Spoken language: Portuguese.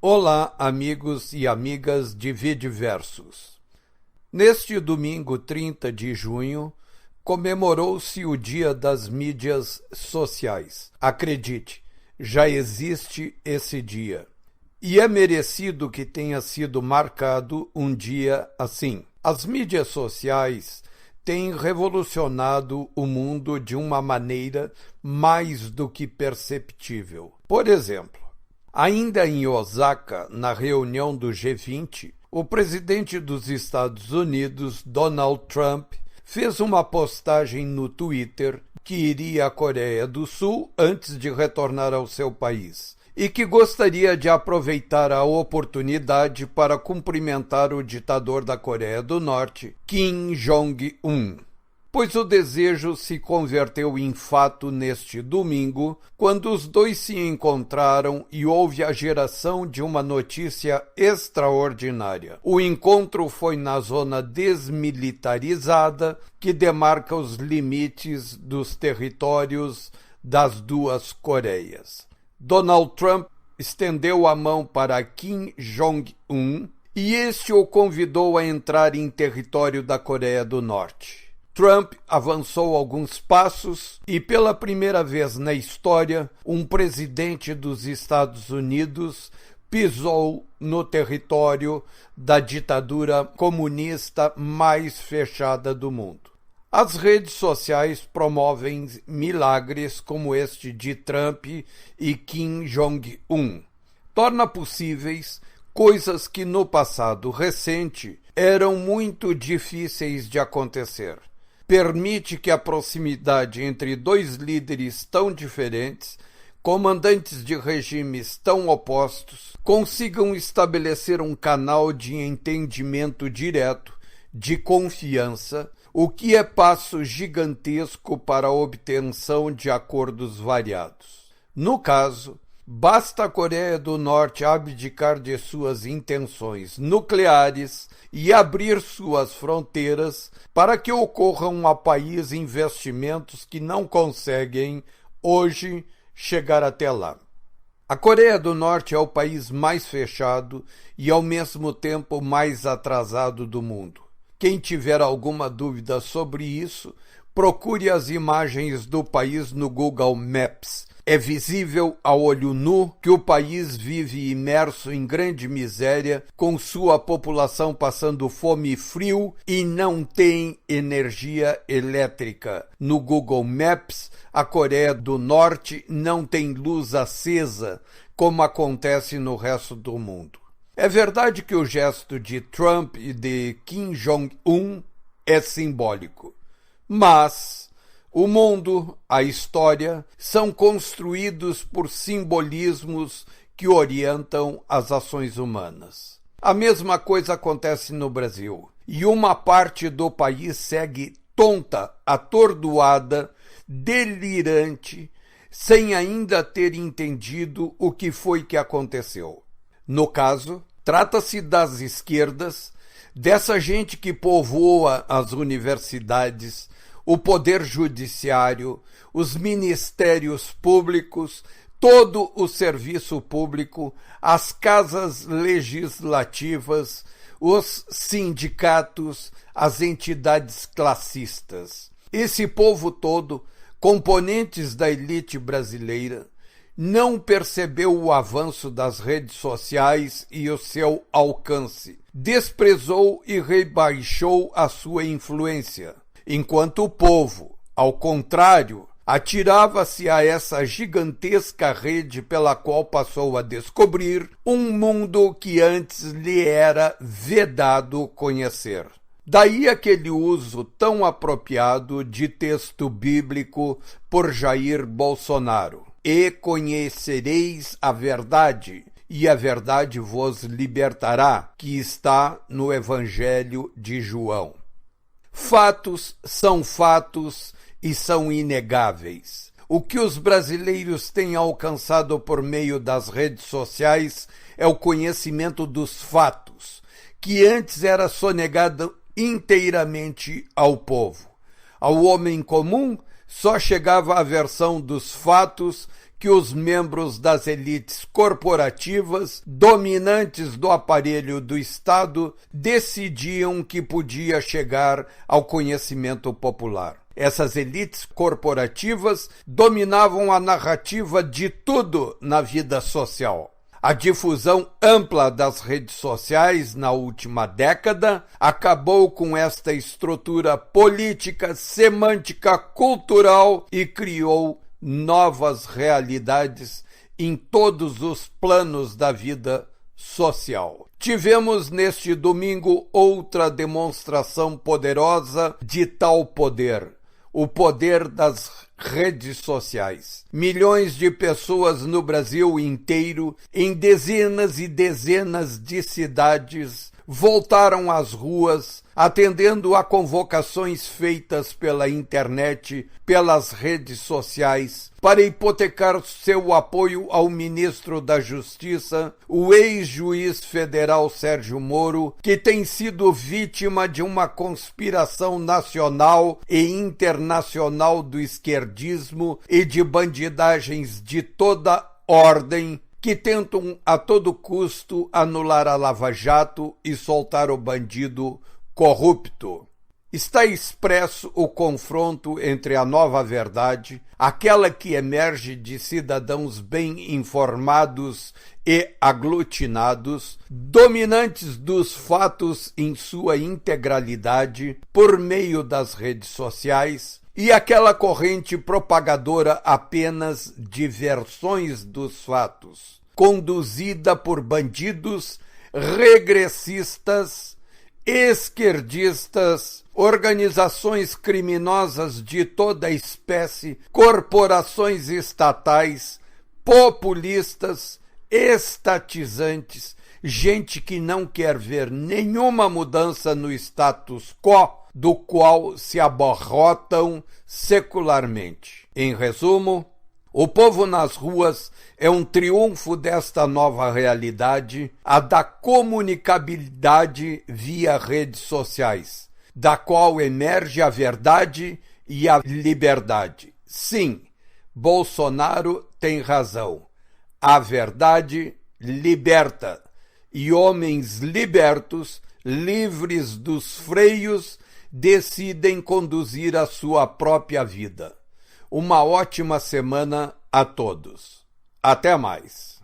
Olá, amigos e amigas de Videversos. Neste domingo 30 de junho, comemorou-se o Dia das Mídias Sociais. Acredite, já existe esse dia. E é merecido que tenha sido marcado um dia assim. As mídias sociais têm revolucionado o mundo de uma maneira mais do que perceptível. Por exemplo, ainda em Osaka, na reunião do G20, o presidente dos Estados Unidos, Donald Trump, fez uma postagem no Twitter que iria à Coreia do Sul antes de retornar ao seu país e que gostaria de aproveitar a oportunidade para cumprimentar o ditador da Coreia do Norte, Kim Jong-un. Pois o desejo se converteu em fato neste domingo, quando os dois se encontraram e houve a geração de uma notícia extraordinária. O encontro foi na zona desmilitarizada que demarca os limites dos territórios das duas Coreias. Donald Trump estendeu a mão para Kim Jong-un e este o convidou a entrar em território da Coreia do Norte. Trump avançou alguns passos e, pela primeira vez na história, um presidente dos Estados Unidos pisou no território da ditadura comunista mais fechada do mundo. As redes sociais promovem milagres como este de Trump e Kim Jong-un. Torna possíveis coisas que no passado recente eram muito difíceis de acontecer. Permite que a proximidade entre dois líderes tão diferentes, comandantes de regimes tão opostos, consigam estabelecer um canal de entendimento direto, de confiança, o que é passo gigantesco para a obtenção de acordos variados. No caso, basta a Coreia do Norte abdicar de suas intenções nucleares e abrir suas fronteiras para que ocorram a país investimentos que não conseguem, hoje, chegar até lá. A Coreia do Norte é o país mais fechado e, ao mesmo tempo, mais atrasado do mundo. Quem tiver alguma dúvida sobre isso, procure as imagens do país no Google Maps. É visível a olho nu que o país vive imerso em grande miséria, com sua população passando fome e frio e não tem energia elétrica. No Google Maps, a Coreia do Norte não tem luz acesa, como acontece no resto do mundo. É verdade que o gesto de Trump e de Kim Jong-un é simbólico, mas o mundo, a história, são construídos por simbolismos que orientam as ações humanas. A mesma coisa acontece no Brasil, e uma parte do país segue tonta, atordoada, delirante, sem ainda ter entendido o que foi que aconteceu. No caso, trata-se das esquerdas, dessa gente que povoa as universidades, o poder judiciário, os ministérios públicos, todo o serviço público, as casas legislativas, os sindicatos, as entidades classistas. Esse povo todo, componentes da elite brasileira, não percebeu o avanço das redes sociais e o seu alcance, desprezou e rebaixou a sua influência, enquanto o povo, ao contrário, atirava-se a essa gigantesca rede pela qual passou a descobrir um mundo que antes lhe era vedado conhecer. Daí aquele uso tão apropriado de texto bíblico por Jair Bolsonaro. E conhecereis a verdade, e a verdade vos libertará, que está no Evangelho de João. Fatos são fatos e são inegáveis. O que os brasileiros têm alcançado por meio das redes sociais é o conhecimento dos fatos, que antes era sonegado inteiramente ao povo. Ao homem comum só chegava a versão dos fatos que os membros das elites corporativas dominantes do aparelho do Estado decidiam que podia chegar ao conhecimento popular. Essas elites corporativas dominavam a narrativa de tudo na vida social. A difusão ampla das redes sociais na última década acabou com esta estrutura política, semântica, cultural e criou novas realidades em todos os planos da vida social. Tivemos neste domingo outra demonstração poderosa de tal poder. O poder das redes sociais. Milhões de pessoas no Brasil inteiro, em dezenas e dezenas de cidades, voltaram às ruas, atendendo a convocações feitas pela internet, pelas redes sociais, para hipotecar seu apoio ao ministro da Justiça, o ex-juiz federal Sérgio Moro, que tem sido vítima de uma conspiração nacional e internacional do esquerdismo e de bandidagens de toda ordem, que tentam a todo custo anular a Lava Jato e soltar o bandido corrupto. Está expresso o confronto entre a nova verdade, aquela que emerge de cidadãos bem informados e aglutinados, dominantes dos fatos em sua integralidade por meio das redes sociais, e aquela corrente propagadora apenas de versões dos fatos, conduzida por bandidos, regressistas, esquerdistas, organizações criminosas de toda espécie, corporações estatais, populistas, estatizantes, gente que não quer ver nenhuma mudança no status quo, do qual se abarrotam secularmente. Em resumo, o povo nas ruas é um triunfo desta nova realidade, a da comunicabilidade via redes sociais, da qual emerge a verdade e a liberdade. Sim, Bolsonaro tem razão. A verdade liberta, e homens libertos, livres dos freios, decidem conduzir a sua própria vida. Uma ótima semana a todos. Até mais.